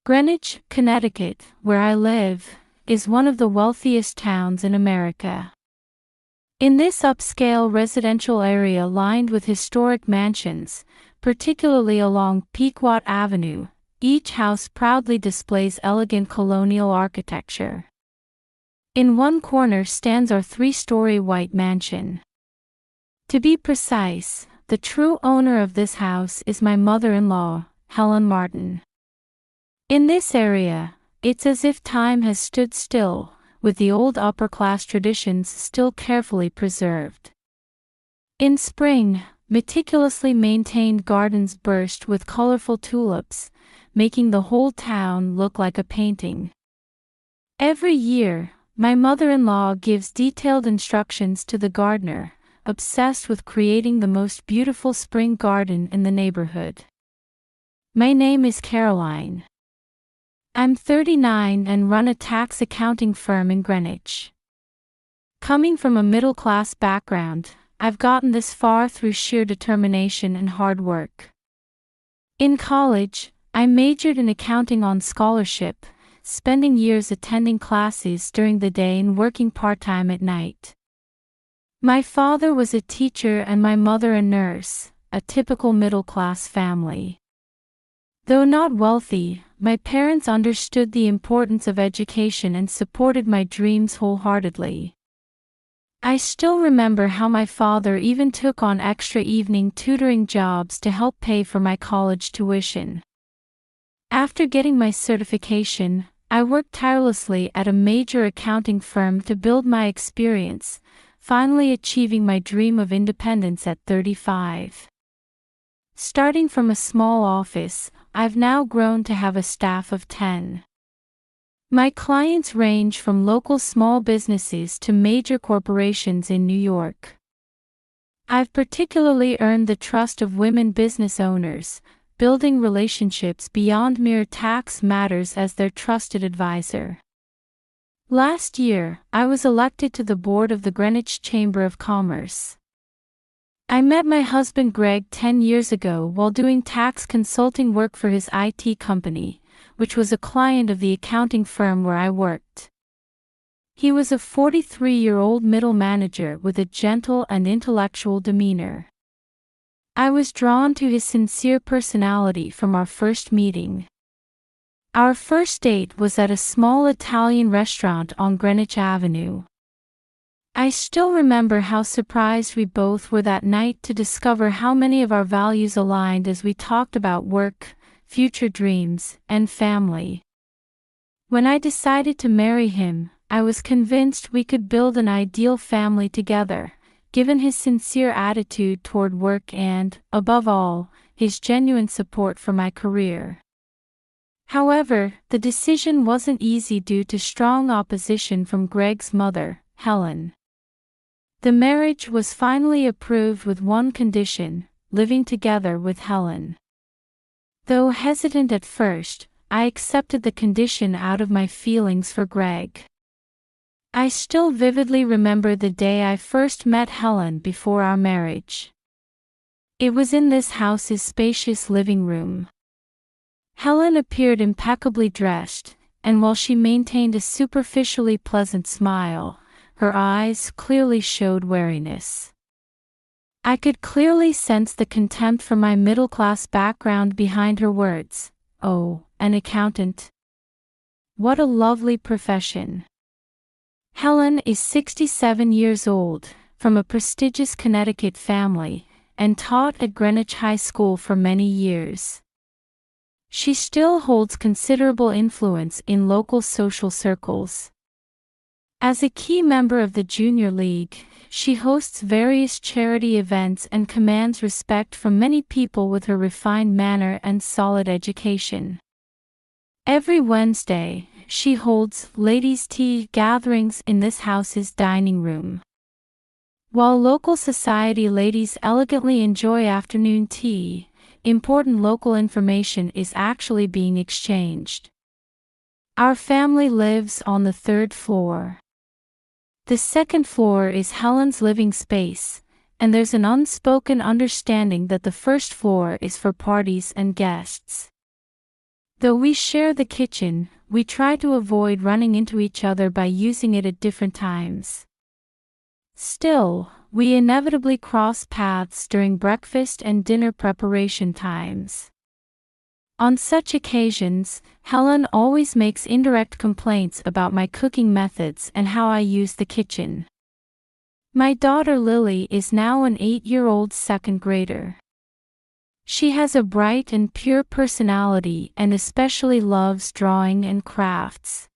Greenwich, Connecticut, where I live, is one of the wealthiest towns in America. In this upscale residential area lined with historic mansions, particularly along Pequot Avenue, each house proudly displays elegant colonial architecture. In one corner stands our three-story white mansion. To be precise, the true owner of this house is my mother-in-law, Helen Martin. In this area, it's as if time has stood still, with the old upper-class traditions still carefully preserved. In spring, meticulously maintained gardens burst with colorful tulips, making the whole town look like a painting. Every year, my mother-in-law gives detailed instructions to the gardener, obsessed with creating the most beautiful spring garden in the neighborhood. My name is Caroline. I'm 39 and run a tax accounting firm in Greenwich. Coming from a middle-class background, I've gotten this far through sheer determination and hard work. In college, I majored in accounting on scholarship, spending years attending classes during the day and working part-time at night. My father was a teacher and my mother a nurse, a typical middle-class family. Though not wealthy, my parents understood the importance of education and supported my dreams wholeheartedly. I still remember how my father even took on extra evening tutoring jobs to help pay for my college tuition. After getting my certification, I worked tirelessly at a major accounting firm to build my experience, finally achieving my dream of independence at 35. Starting from a small office, I've now grown to have a staff of 10. My clients range from local small businesses to major corporations in New York. I've particularly earned the trust of women business owners, building relationships beyond mere tax matters as their trusted advisor. Last year, I was elected to the board of the Greenwich Chamber of Commerce. I met my husband Greg 10 years ago while doing tax consulting work for his IT company, which was a client of the accounting firm where I worked. He was a 43-year-old middle manager with a gentle and intellectual demeanor. I was drawn to his sincere personality from our first meeting. Our first date was at a small Italian restaurant on Greenwich Avenue. I still remember how surprised we both were that night to discover how many of our values aligned as we talked about work, future dreams, and family. When I decided to marry him, I was convinced we could build an ideal family together, given his sincere attitude toward work and, above all, his genuine support for my career. However, the decision wasn't easy due to strong opposition from Greg's mother, Helen. The marriage was finally approved with one condition: living together with Helen. Though hesitant at first, I accepted the condition out of my feelings for Greg. I still vividly remember the day I first met Helen before our marriage. It was in this house's spacious living room. Helen appeared impeccably dressed, and while she maintained a superficially pleasant smile, her eyes clearly showed wariness. I could clearly sense the contempt for my middle-class background behind her words. "Oh, an accountant? What a lovely profession." Helen is 67 years old, from a prestigious Connecticut family, and taught at Greenwich High School for many years. She still holds considerable influence in local social circles. As a key member of the Junior League, she hosts various charity events and commands respect from many people with her refined manner and solid education. Every Wednesday, she holds ladies' tea gatherings in this house's dining room. While local society ladies elegantly enjoy afternoon tea, important local information is actually being exchanged. Our family lives on the third floor. The second floor is Helen's living space, and there's an unspoken understanding that the first floor is for parties and guests. Though we share the kitchen, we try to avoid running into each other by using it at different times. Still, we inevitably cross paths during breakfast and dinner preparation times. On such occasions, Helen always makes indirect complaints about my cooking methods and how I use the kitchen. My daughter Lily is now an 8-year-old second grader. She has a bright and pure personality and especially loves drawing and crafts.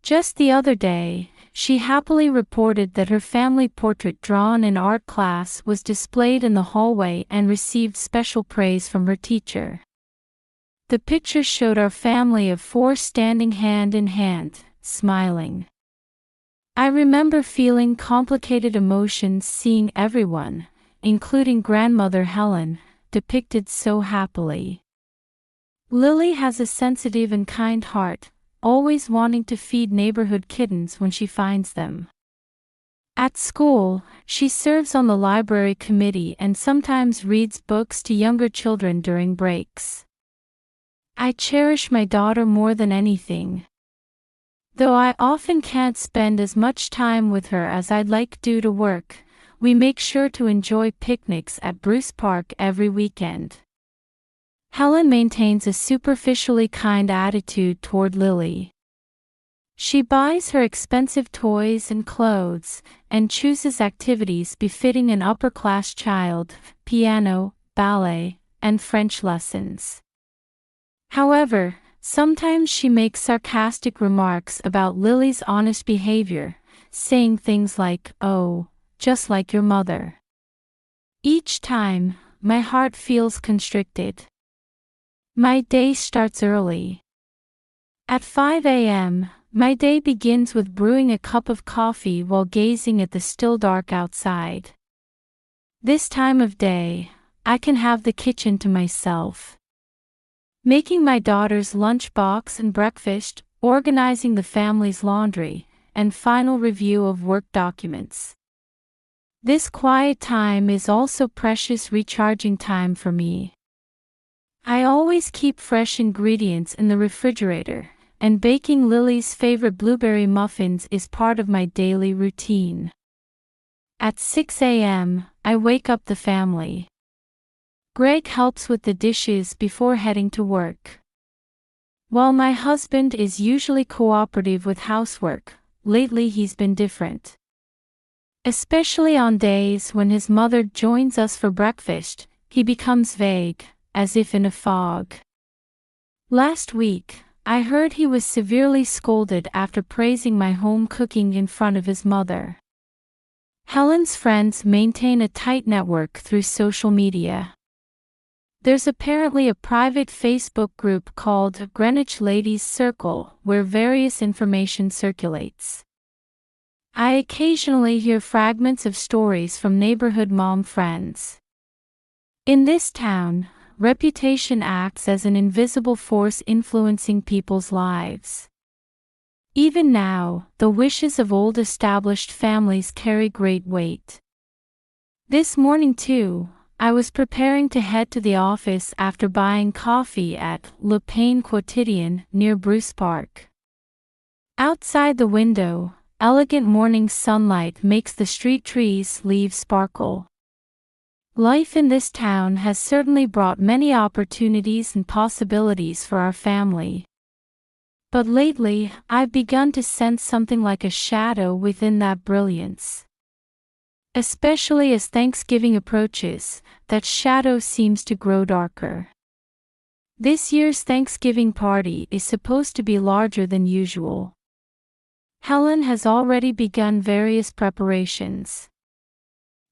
Just the other day, she happily reported that her family portrait drawn in art class was displayed in the hallway and received special praise from her teacher. The picture showed our family of 4 standing hand in hand, smiling. I remember feeling complicated emotions seeing everyone, including grandmother Helen, depicted so happily. Lily has a sensitive and kind heart, always wanting to feed neighborhood kittens when she finds them. At school, she serves on the library committee and sometimes reads books to younger children during breaks. I cherish my daughter more than anything. Though I often can't spend as much time with her as I'd like due to work, we make sure to enjoy picnics at Bruce Park every weekend. Helen maintains a superficially kind attitude toward Lily. She buys her expensive toys and clothes, and chooses activities befitting an upper-class child: piano, ballet, and French lessons. However, sometimes she makes sarcastic remarks about Lily's honest behavior, saying things like, "Oh, just like your mother." Each time, my heart feels constricted. My day starts early. At 5 a.m., my day begins with brewing a cup of coffee while gazing at the still dark outside. This time of day, I can have the kitchen to myself. Making my daughter's lunchbox and breakfast, organizing the family's laundry, and final review of work documents. This quiet time is also precious recharging time for me. I always keep fresh ingredients in the refrigerator, and baking Lily's favorite blueberry muffins is part of my daily routine. At 6 a.m., I wake up the family. Greg helps with the dishes before heading to work. While my husband is usually cooperative with housework, lately he's been different. Especially on days when his mother joins us for breakfast, he becomes vague, as if in a fog. Last week, I heard he was severely scolded after praising my home cooking in front of his mother. Helen's friends maintain a tight network through social media. There's apparently a private Facebook group called Greenwich Ladies Circle where various information circulates. I occasionally hear fragments of stories from neighborhood mom friends. In this town, reputation acts as an invisible force influencing people's lives. Even now, the wishes of old established families carry great weight. This morning too, I was preparing to head to the office after buying coffee at Le Pain Quotidien near Bruce Park. Outside the window, elegant morning sunlight makes the street trees' leaves sparkle. Life in this town has certainly brought many opportunities and possibilities for our family. But lately, I've begun to sense something like a shadow within that brilliance. Especially as Thanksgiving approaches, that shadow seems to grow darker. This year's Thanksgiving party is supposed to be larger than usual. Helen has already begun various preparations.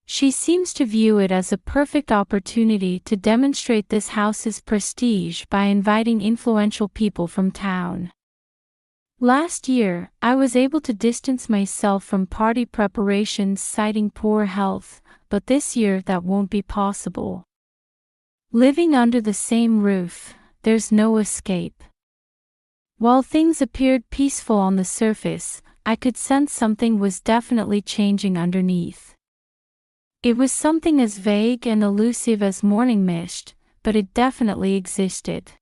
She seems to view it as a perfect opportunity to demonstrate this house's prestige by inviting influential people from town. Last year, I was able to distance myself from party preparations citing poor health, but this year that won't be possible. Living under the same roof, there's no escape. While things appeared peaceful on the surface, I could sense something was definitely changing underneath. It was something as vague and elusive as morning mist, but it definitely existed.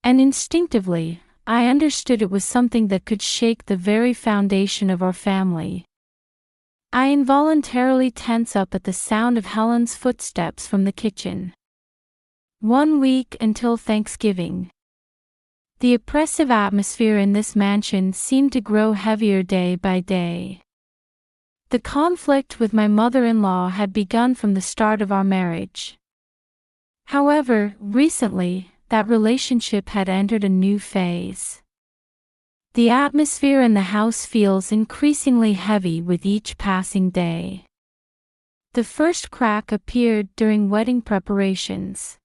And instinctively, I understood it was something that could shake the very foundation of our family. I involuntarily tense up at the sound of Helen's footsteps from the kitchen. 1 week until Thanksgiving. The oppressive atmosphere in this mansion seemed to grow heavier day by day. The conflict with my mother-in-law had begun from the start of our marriage. However, recently, that relationship had entered a new phase. The atmosphere in the house feels increasingly heavy with each passing day. The first crack appeared during wedding preparations.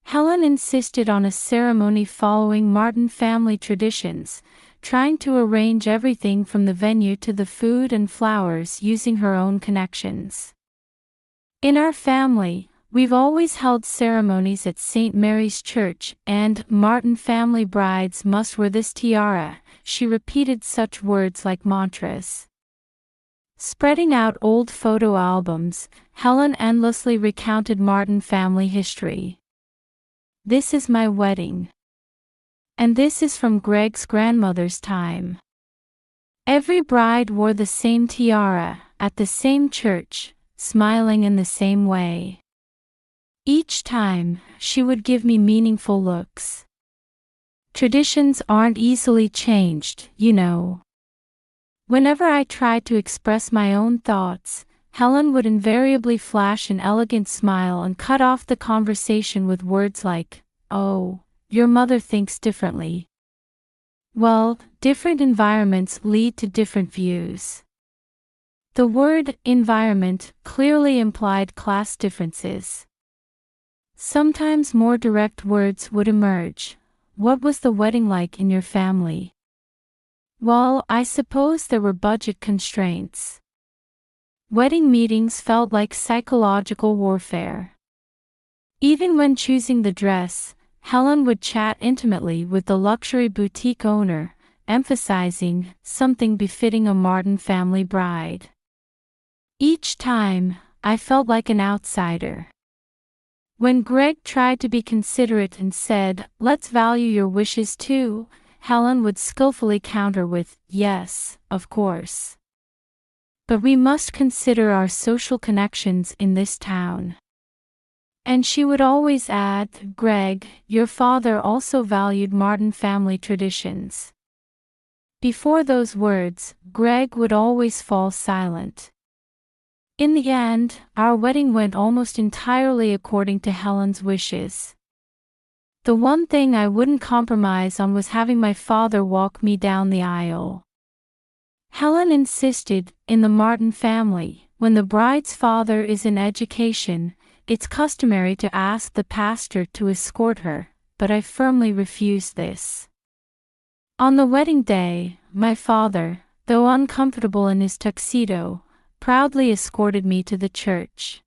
Helen insisted on a ceremony following Martin family traditions, trying to arrange everything from the venue to the food and flowers using her own connections. In our family, we've always held ceremonies at St. Mary's Church, and Martin family brides must wear this tiara. She repeated such words like mantras. Spreading out old photo albums, Helen endlessly recounted Martin family history. This is my wedding. And this is from Greg's grandmother's time. Every bride wore the same tiara, at the same church, smiling in the same way. Each time, she would give me meaningful looks. Traditions aren't easily changed, you know. Whenever I tried to express my own thoughts, Helen would invariably flash an elegant smile and cut off the conversation with words like, "Oh, your mother thinks differently." Well, different environments lead to different views. The word environment clearly implied class differences. Sometimes more direct words would emerge. What was the wedding like in your family? Well, I suppose there were budget constraints. Wedding meetings felt like psychological warfare. Even when choosing the dress, Helen would chat intimately with the luxury boutique owner, emphasizing something befitting a Martin family bride. Each time, I felt like an outsider. When Greg tried to be considerate and said, "Let's value your wishes too," Helen would skillfully counter with, "Yes, of course. But we must consider our social connections in this town." And she would always add, "Greg, your father also valued Martin family traditions." Before those words, Greg would always fall silent. In the end, our wedding went almost entirely according to Helen's wishes. The one thing I wouldn't compromise on was having my father walk me down the aisle. Helen insisted, in the Martin family, when the bride's father is in education, it's customary to ask the pastor to escort her, but I firmly refused this. On the wedding day, my father, though uncomfortable in his tuxedo, proudly escorted me to the church.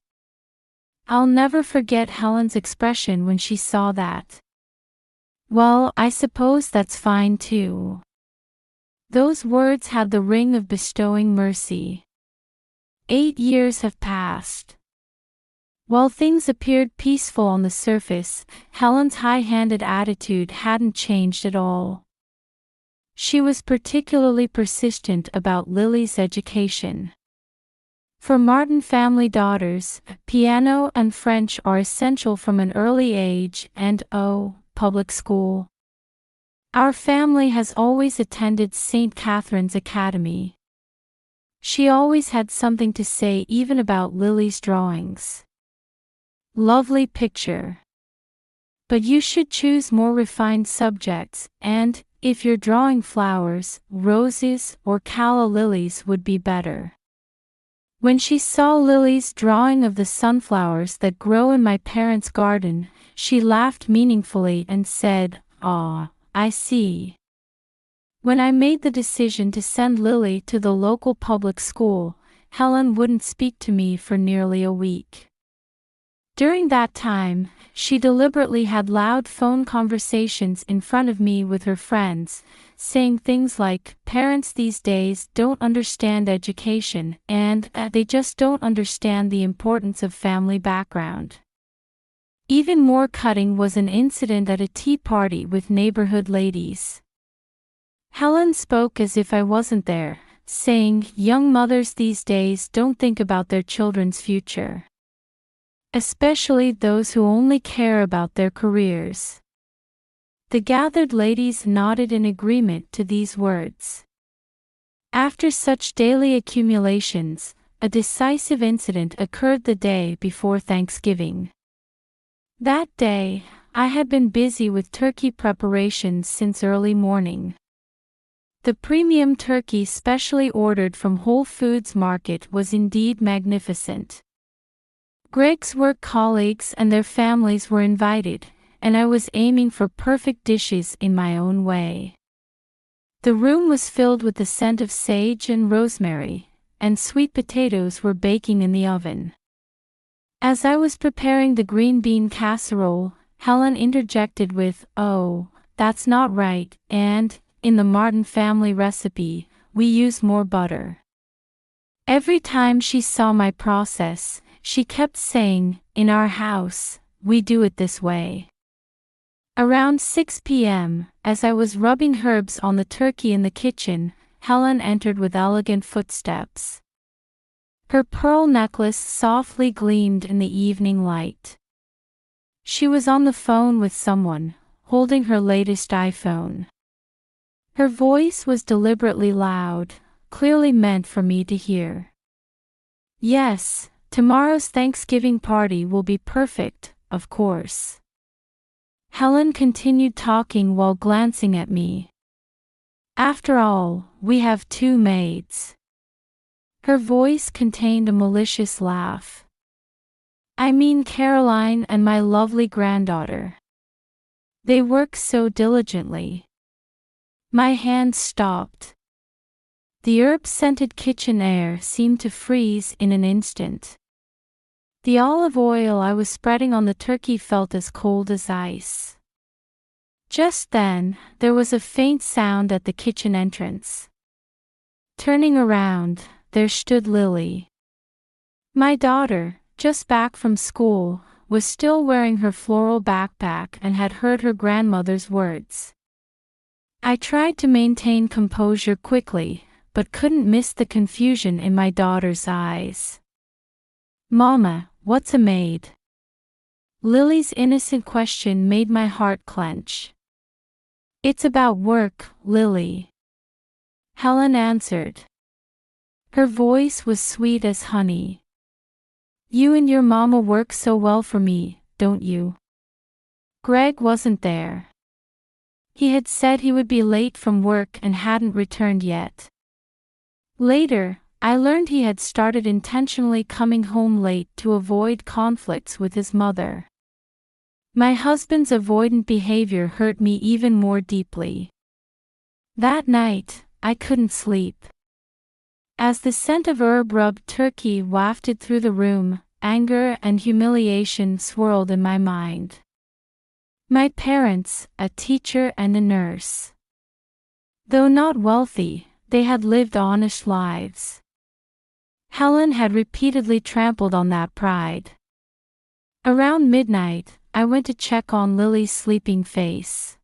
I'll never forget Helen's expression when she saw that. "Well, I suppose that's fine too." Those words had the ring of bestowing mercy. 8 years have passed. While things appeared peaceful on the surface, Helen's high-handed attitude hadn't changed at all. She was particularly persistent about Lily's education. For Martin family daughters, piano and French are essential from an early age and, public school. Our family has always attended St. Catherine's Academy. She always had something to say even about Lily's drawings. "Lovely picture. But you should choose more refined subjects, and, if you're drawing flowers, roses or calla lilies would be better." When she saw Lily's drawing of the sunflowers that grow in my parents' garden, she laughed meaningfully and said, "Ah, I see." When I made the decision to send Lily to the local public school, Helen wouldn't speak to me for nearly a week. During that time, she deliberately had loud phone conversations in front of me with her friends, saying things like, "Parents these days don't understand education, and they just don't understand the importance of family background." Even more cutting was an incident at a tea party with neighborhood ladies. Helen spoke as if I wasn't there, saying, "Young mothers these days don't think about their children's future. Especially those who only care about their careers." The gathered ladies nodded in agreement to these words. After such daily accumulations, a decisive incident occurred the day before Thanksgiving. That day, I had been busy with turkey preparations since early morning. The premium turkey specially ordered from Whole Foods Market was indeed magnificent. Greg's work colleagues and their families were invited, and I was aiming for perfect dishes in my own way. The room was filled with the scent of sage and rosemary, and sweet potatoes were baking in the oven. As I was preparing the green bean casserole, Helen interjected with, "Oh, that's not right, and, in the Martin family recipe, we use more butter." Every time she saw my process, she kept saying, "In our house, we do it this way." Around 6 p.m., as I was rubbing herbs on the turkey in the kitchen, Helen entered with elegant footsteps. Her pearl necklace softly gleamed in the evening light. She was on the phone with someone, holding her latest iPhone. Her voice was deliberately loud, clearly meant for me to hear. "Yes, tomorrow's Thanksgiving party will be perfect, of course." Helen continued talking while glancing at me. "After all, we have 2 maids." Her voice contained a malicious laugh. "I mean Caroline and my lovely granddaughter. They work so diligently." My hand stopped. The herb-scented kitchen air seemed to freeze in an instant. The olive oil I was spreading on the turkey felt as cold as ice. Just then, there was a faint sound at the kitchen entrance. Turning around, there stood Lily. My daughter, just back from school, was still wearing her floral backpack and had heard her grandmother's words. I tried to maintain composure quickly, but couldn't miss the confusion in my daughter's eyes. "Mama, what's a maid?" Lily's innocent question made my heart clench. "It's about work, Lily," Helen answered. Her voice was sweet as honey. "You and your mama work so well for me, don't you?" Greg wasn't there. He had said he would be late from work and hadn't returned yet. Later, I learned he had started intentionally coming home late to avoid conflicts with his mother. My husband's avoidant behavior hurt me even more deeply. That night, I couldn't sleep. As the scent of herb-rubbed turkey wafted through the room, anger and humiliation swirled in my mind. My parents, a teacher and a nurse. Though not wealthy, they had lived honest lives. Helen had repeatedly trampled on that pride. Around midnight, I went to check on Lily's sleeping face.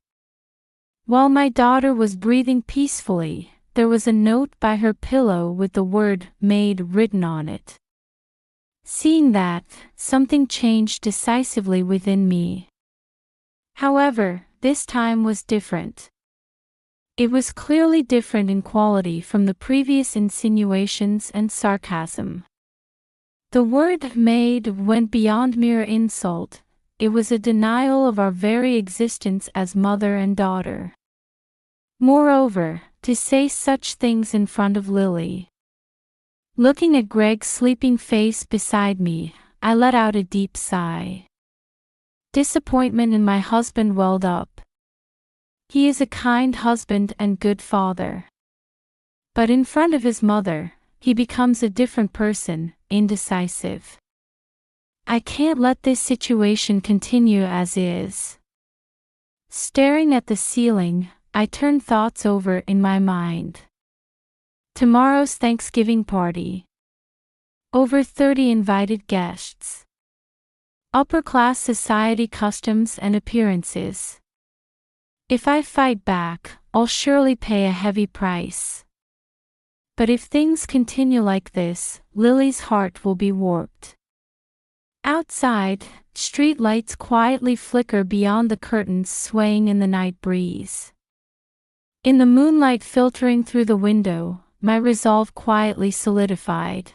While my daughter was breathing peacefully, there was a note by her pillow with the word "maid" written on it. Seeing that, something changed decisively within me. However, this time was different. It was clearly different in quality from the previous insinuations and sarcasm. The word "maid" went beyond mere insult. It was a denial of our very existence as mother and daughter. Moreover, to say such things in front of Lily. Looking at Greg's sleeping face beside me, I let out a deep sigh. Disappointment in my husband welled up. He is a kind husband and good father. But in front of his mother, he becomes a different person, indecisive. I can't let this situation continue as is. Staring at the ceiling, I turned thoughts over in my mind. Tomorrow's Thanksgiving party. Over 30 invited guests. upper-class society customs and appearances. If I fight back, I'll surely pay a heavy price. But if things continue like this, Lily's heart will be warped. Outside, street lights quietly flicker beyond the curtains swaying in the night breeze. In the moonlight filtering through the window, my resolve quietly solidified.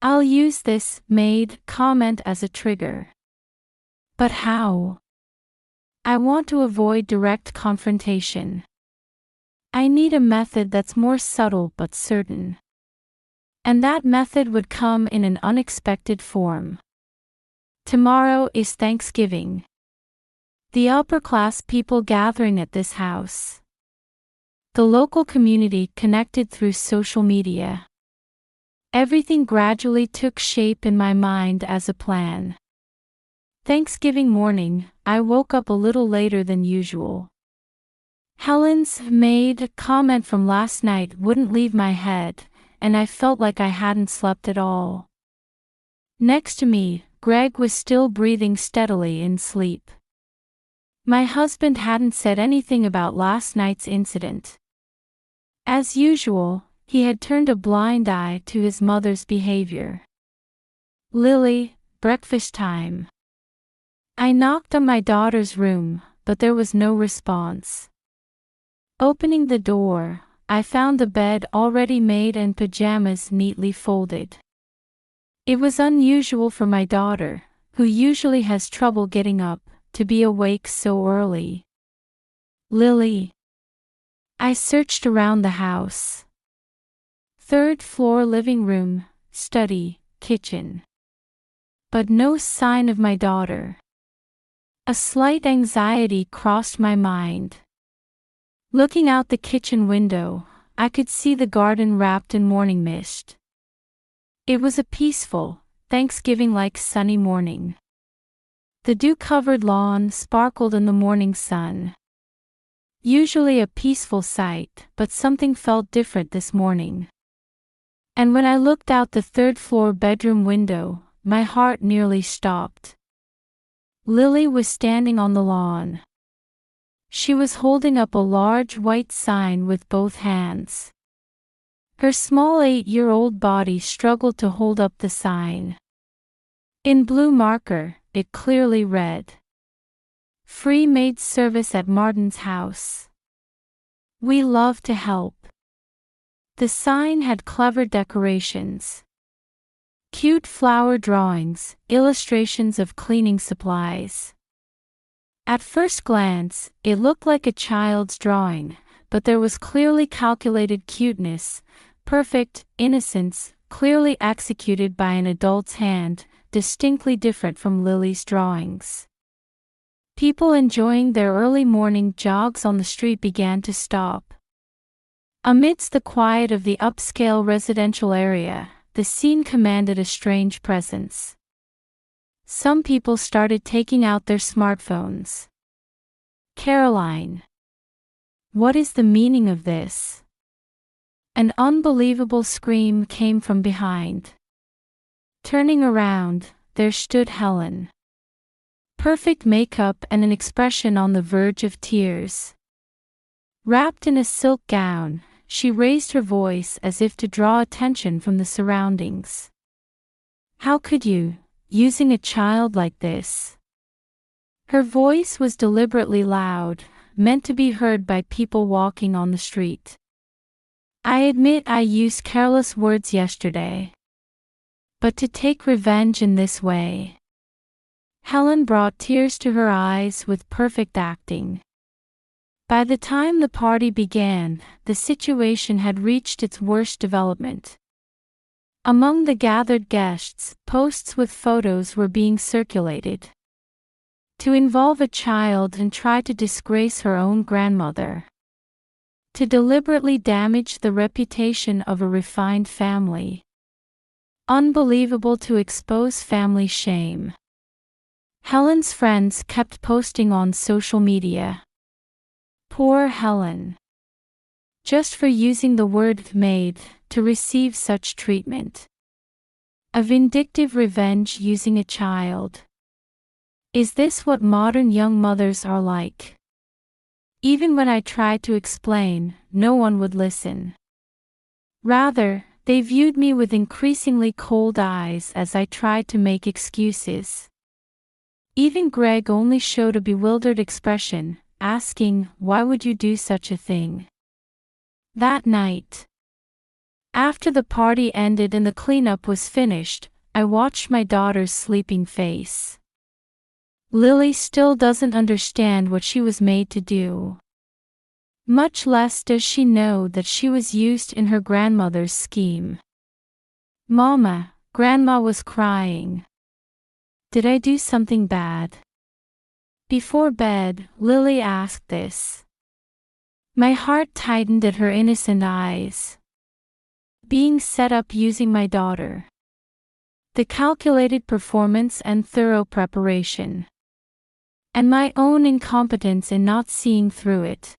I'll use this MAID comment as a trigger. But how? I want to avoid direct confrontation. I need a method that's more subtle but certain. And that method would come in an unexpected form. Tomorrow is Thanksgiving. The upper-class people gathering at this house. The local community connected through social media. Everything gradually took shape in my mind as a plan. Thanksgiving morning, I woke up a little later than usual. Helen's MAID comment from last night wouldn't leave my head, and I felt like I hadn't slept at all. Next to me, Greg was still breathing steadily in sleep. My husband hadn't said anything about last night's incident. As usual, he had turned a blind eye to his mother's behavior. Lily, breakfast time. I knocked on my daughter's room, but there was no response. Opening the door, I found the bed already made and pajamas neatly folded. It was unusual for my daughter, who usually has trouble getting up, to be awake so early. Lily. I searched around the house. Third floor living room, study, kitchen. But no sign of my daughter. A slight anxiety crossed my mind. Looking out the kitchen window, I could see the garden wrapped in morning mist. It was a peaceful, Thanksgiving-like sunny morning. The dew-covered lawn sparkled in the morning sun. Usually a peaceful sight, but something felt different this morning. And when I looked out the third-floor bedroom window, my heart nearly stopped. Lily was standing on the lawn. She was holding up a large white sign with both hands. Her small 8-year-old body struggled to hold up the sign. In blue marker, it clearly read, "Free maid service at Martin's house. We love to help." The sign had clever decorations. Cute flower drawings, illustrations of cleaning supplies. At first glance, it looked like a child's drawing, but there was clearly calculated cuteness, perfect innocence, clearly executed by an adult's hand, distinctly different from Lily's drawings. People enjoying their early morning jogs on the street began to stop. Amidst the quiet of the upscale residential area, the scene commanded a strange presence. Some people started taking out their smartphones. Caroline. What is the meaning of this? An unbelievable scream came from behind. Turning around, there stood Helen. Perfect makeup and an expression on the verge of tears. Wrapped in a silk gown, she raised her voice as if to draw attention from the surroundings. How could you, using a child like this? Her voice was deliberately loud, meant to be heard by people walking on the street. I admit I used careless words yesterday. But to take revenge in this way. Helen brought tears to her eyes with perfect acting. By the time the party began, the situation had reached its worst development. Among the gathered guests, posts with photos were being circulated. To involve a child and try to disgrace her own grandmother. To deliberately damage the reputation of a refined family. Unbelievable to expose family shame. Helen's friends kept posting on social media. Poor Helen. Just for using the word maid to receive such treatment. A vindictive revenge using a child. Is this what modern young mothers are like? Even when I tried to explain, no one would listen. Rather, they viewed me with increasingly cold eyes as I tried to make excuses. Even Greg only showed a bewildered expression, asking, "Why would you do such a thing?" That night, after the party ended and the cleanup was finished, I watched my daughter's sleeping face. Lily still doesn't understand what she was made to do. Much less does she know that she was used in her grandmother's scheme. "Mama," Grandma was crying. "Did I do something bad?" Before bed, Lily asked this. My heart tightened at her innocent eyes. Being set up using my daughter. The calculated performance and thorough preparation. And my own incompetence in not seeing through it.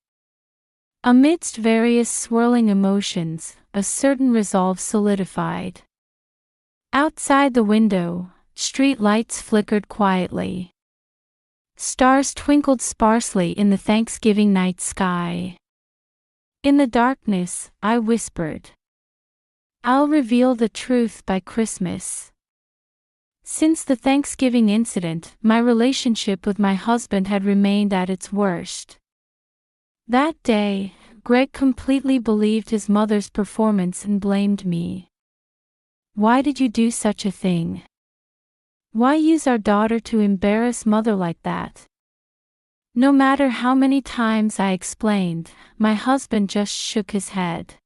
Amidst various swirling emotions, a certain resolve solidified. Outside the window, street lights flickered quietly. Stars twinkled sparsely in the Thanksgiving night sky. In the darkness, I whispered, "I'll reveal the truth by Christmas." Since the Thanksgiving incident, my relationship with my husband had remained at its worst. That day, Greg completely believed his mother's performance and blamed me. "Why did you do such a thing? Why use our daughter to embarrass Mother like that?" No matter how many times I explained, my husband just shook his head.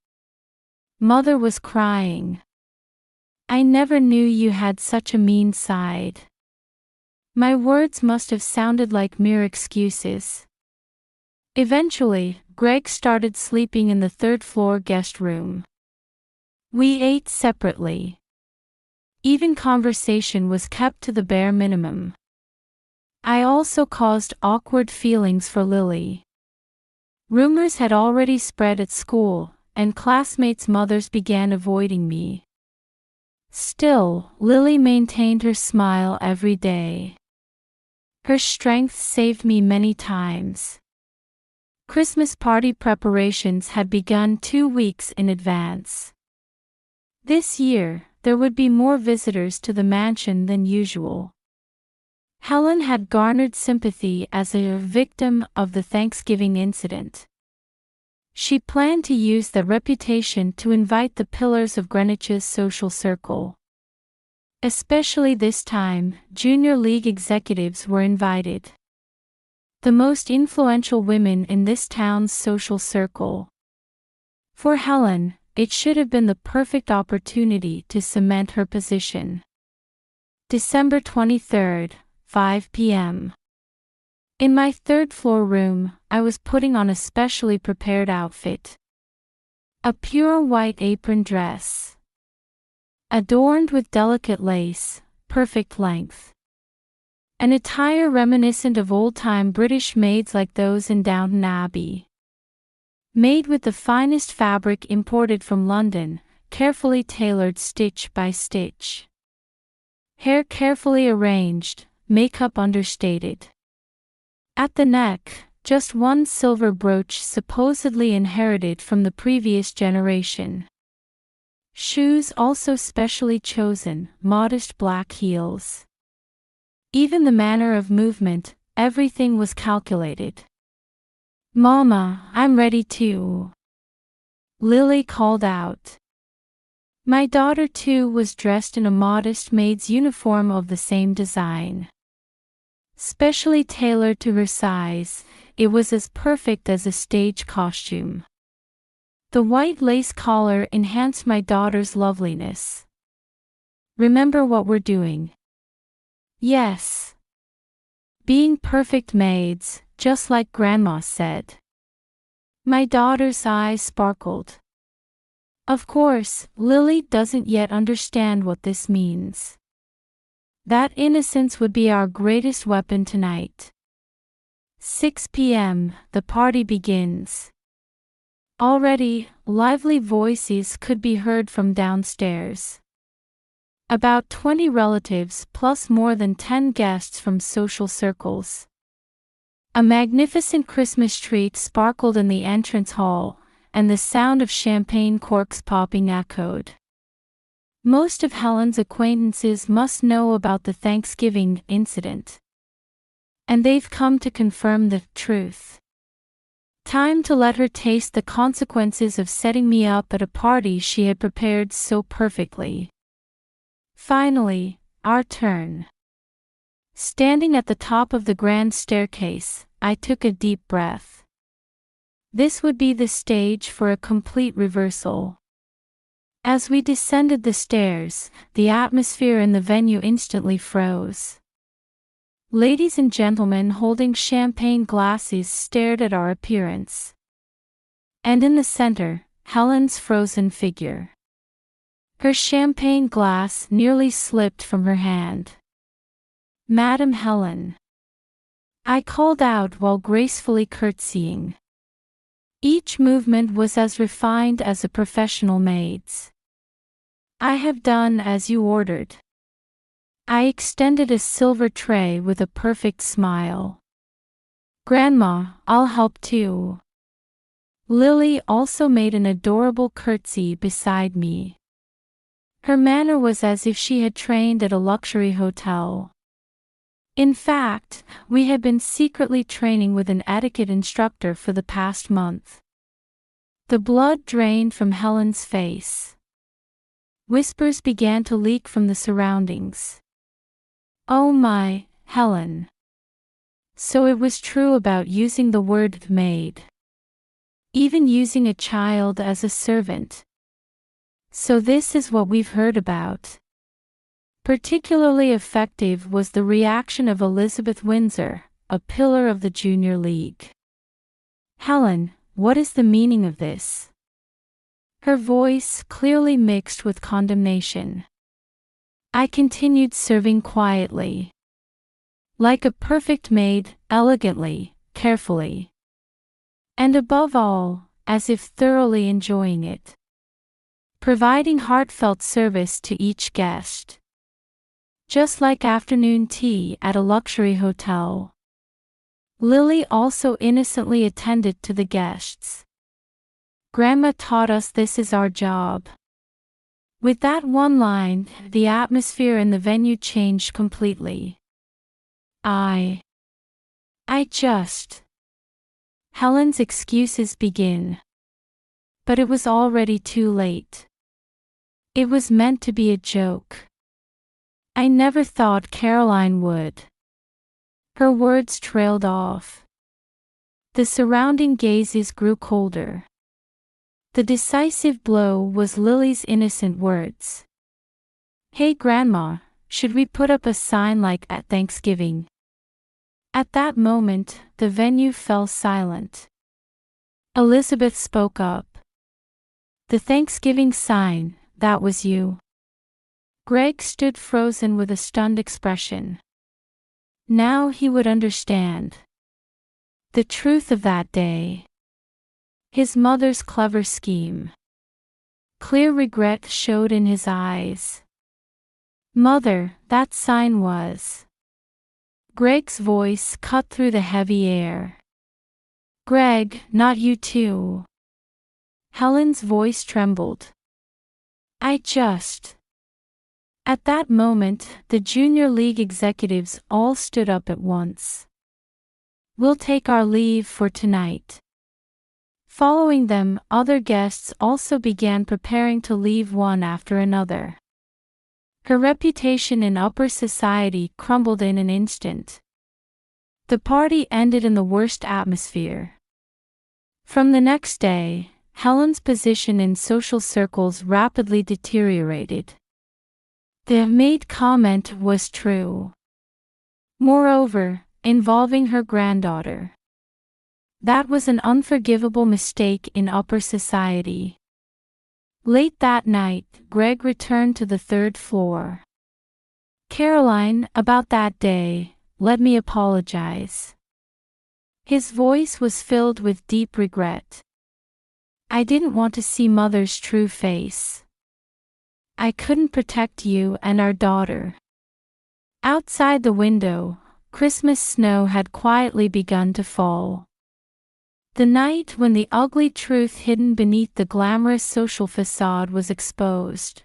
Mother was crying. "I never knew you had such a mean side." My words must have sounded like mere excuses. Eventually, Greg started sleeping in the third-floor guest room. We ate separately. Even conversation was kept to the bare minimum. I also caused awkward feelings for Lily. Rumors had already spread at school, and classmates' mothers began avoiding me. Still, Lily maintained her smile every day. Her strength saved me many times. Christmas party preparations had begun 2 weeks in advance. This year, there would be more visitors to the mansion than usual. Helen had garnered sympathy as a victim of the Thanksgiving incident. She planned to use that reputation to invite the pillars of Greenwich's social circle. Especially this time, Junior League executives were invited. The most influential women in this town's social circle. For Helen, it should have been the perfect opportunity to cement her position. December 23rd, 5 p.m. In my third-floor room, I was putting on a specially prepared outfit. A pure white apron dress. Adorned with delicate lace, perfect length. An attire reminiscent of old-time British maids like those in Downton Abbey. Made with the finest fabric imported from London, carefully tailored stitch by stitch. Hair carefully arranged, makeup understated. At the neck, just one silver brooch supposedly inherited from the previous generation. Shoes also specially chosen, modest black heels. Even the manner of movement, everything was calculated. "Mama, I'm ready too," Lily called out. My daughter too was dressed in a modest maid's uniform of the same design. Specially tailored to her size, it was as perfect as a stage costume. The white lace collar enhanced my daughter's loveliness. "Remember what we're doing?" "Yes." "Being perfect maids, just like Grandma said." My daughter's eyes sparkled. Of course, Lily doesn't yet understand what this means. That innocence would be our greatest weapon tonight. 6 p.m., the party begins. Already, lively voices could be heard from downstairs. About 20 relatives plus more than 10 guests from social circles. A magnificent Christmas tree sparkled in the entrance hall, and the sound of champagne corks popping echoed. Most of Helen's acquaintances must know about the Thanksgiving incident. And they've come to confirm the truth. Time to let her taste the consequences of setting me up at a party she had prepared so perfectly. Finally, our turn. Standing at the top of the grand staircase, I took a deep breath. This would be the stage for a complete reversal. As we descended the stairs, the atmosphere in the venue instantly froze. Ladies and gentlemen holding champagne glasses stared at our appearance. And in the center, Helen's frozen figure. Her champagne glass nearly slipped from her hand. "Madam Helen," I called out while gracefully curtsying. Each movement was as refined as a professional maid's. "I have done as you ordered." I extended a silver tray with a perfect smile. "Grandma, I'll help too." Lily also made an adorable curtsy beside me. Her manner was as if she had trained at a luxury hotel. In fact, we had been secretly training with an etiquette instructor for the past month. The blood drained from Helen's face. Whispers began to leak from the surroundings. "Oh my, Helen. So it was true about using the word maid. Even using a child as a servant. So this is what we've heard about." Particularly effective was the reaction of Elizabeth Windsor, a pillar of the Junior League. "Helen, what is the meaning of this?" Her voice clearly mixed with condemnation. I continued serving quietly. Like a perfect maid, elegantly, carefully. And above all, as if thoroughly enjoying it. Providing heartfelt service to each guest. Just like afternoon tea at a luxury hotel. Lily also innocently attended to the guests. "Grandma taught us this is our job." With that one line, the atmosphere in the venue changed completely. I just. Helen's excuses begin. But it was already too late. It was meant to be a joke. I never thought Caroline would. Her words trailed off. The surrounding gazes grew colder. The decisive blow was Lily's innocent words. "Hey Grandma, should we put up a sign like at Thanksgiving?" At that moment, the venue fell silent. Elizabeth spoke up. "The Thanksgiving sign, that was you." Greg stood frozen with a stunned expression. Now he would understand. The truth of that day. His mother's clever scheme. Clear regret showed in his eyes. "Mother, that sign was..." Greg's voice cut through the heavy air. "Greg, not you too." Helen's voice trembled. "I just..." At that moment, the Junior League executives all stood up at once. "We'll take our leave for tonight." Following them, other guests also began preparing to leave one after another. Her reputation in upper society crumbled in an instant. The party ended in the worst atmosphere. From the next day, Helen's position in social circles rapidly deteriorated. The maid comment was true. Moreover, involving her granddaughter. That was an unforgivable mistake in upper society. Late that night, Greg returned to the third floor. "Caroline, about that day, let me apologize." His voice was filled with deep regret. "I didn't want to see Mother's true face. I couldn't protect you and our daughter." Outside the window, Christmas snow had quietly begun to fall. The night when the ugly truth hidden beneath the glamorous social facade was exposed.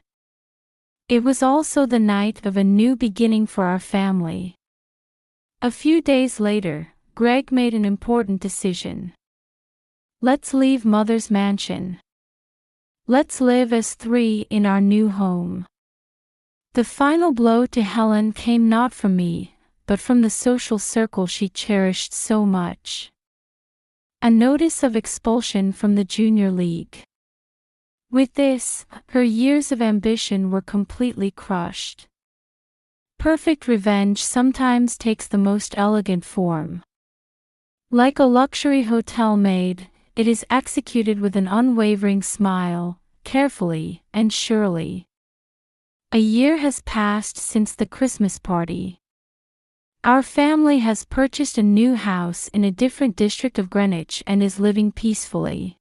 It was also the night of a new beginning for our family. A few days later, Greg made an important decision. "Let's leave Mother's mansion. Let's live as three in our new home." The final blow to Helen came not from me, but from the social circle she cherished so much. A notice of expulsion from the junior league. With this, her years of ambition were completely crushed. Perfect revenge sometimes takes the most elegant form. Like a luxury hotel maid, it is executed with an unwavering smile, carefully and surely. A year has passed since the Christmas party. Our family has purchased a new house in a different district of Greenwich and is living peacefully.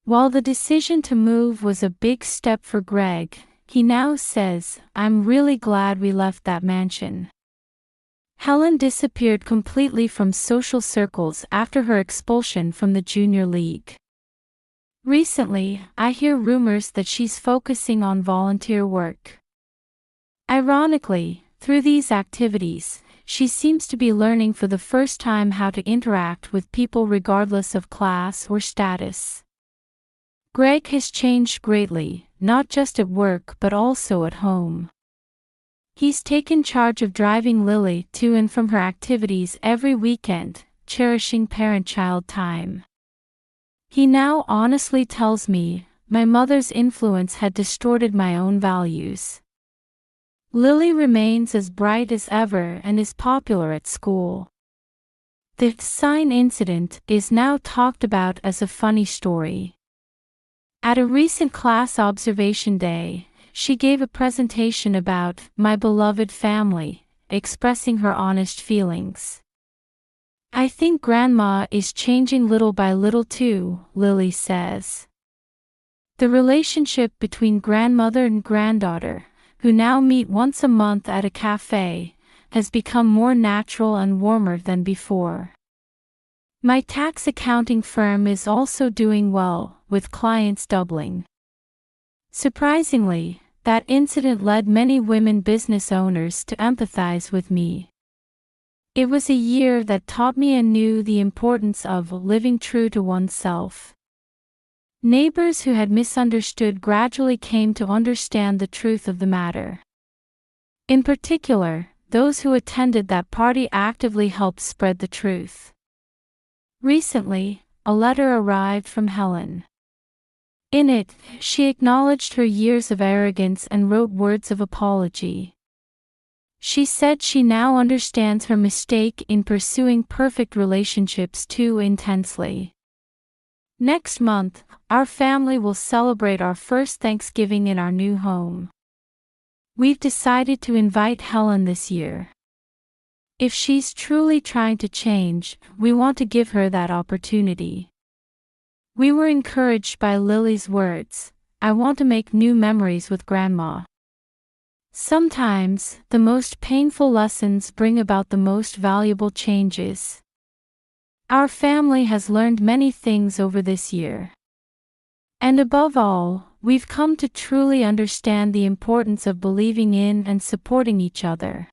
While the decision to move was a big step for Greg, he now says, "I'm really glad we left that mansion." Helen disappeared completely from social circles after her expulsion from the junior league. Recently, I hear rumors that she's focusing on volunteer work. Ironically, through these activities, she seems to be learning for the first time how to interact with people regardless of class or status. Greg has changed greatly, not just at work but also at home. He's taken charge of driving Lily to and from her activities every weekend, cherishing parent-child time. He now honestly tells me, "My mother's influence had distorted my own values." Lily remains as bright as ever and is popular at school. The sign incident is now talked about as a funny story. At a recent class observation day, she gave a presentation about "my beloved family," expressing her honest feelings. "I think Grandma is changing little by little too," Lily says. The relationship between grandmother and granddaughter, who now meet once a month at a cafe, has become more natural and warmer than before. My tax accounting firm is also doing well, with clients doubling. Surprisingly, that incident led many women business owners to empathize with me. It was a year that taught me anew the importance of living true to oneself. Neighbors who had misunderstood gradually came to understand the truth of the matter. In particular, those who attended that party actively helped spread the truth. Recently, a letter arrived from Helen. In it, she acknowledged her years of arrogance and wrote words of apology. She said she now understands her mistake in pursuing perfect relationships too intensely. Next month, our family will celebrate our first Thanksgiving in our new home. We've decided to invite Helen this year. If she's truly trying to change, we want to give her that opportunity. We were encouraged by Lily's words, "I want to make new memories with Grandma." Sometimes, the most painful lessons bring about the most valuable changes. Our family has learned many things over this year. And above all, we've come to truly understand the importance of believing in and supporting each other.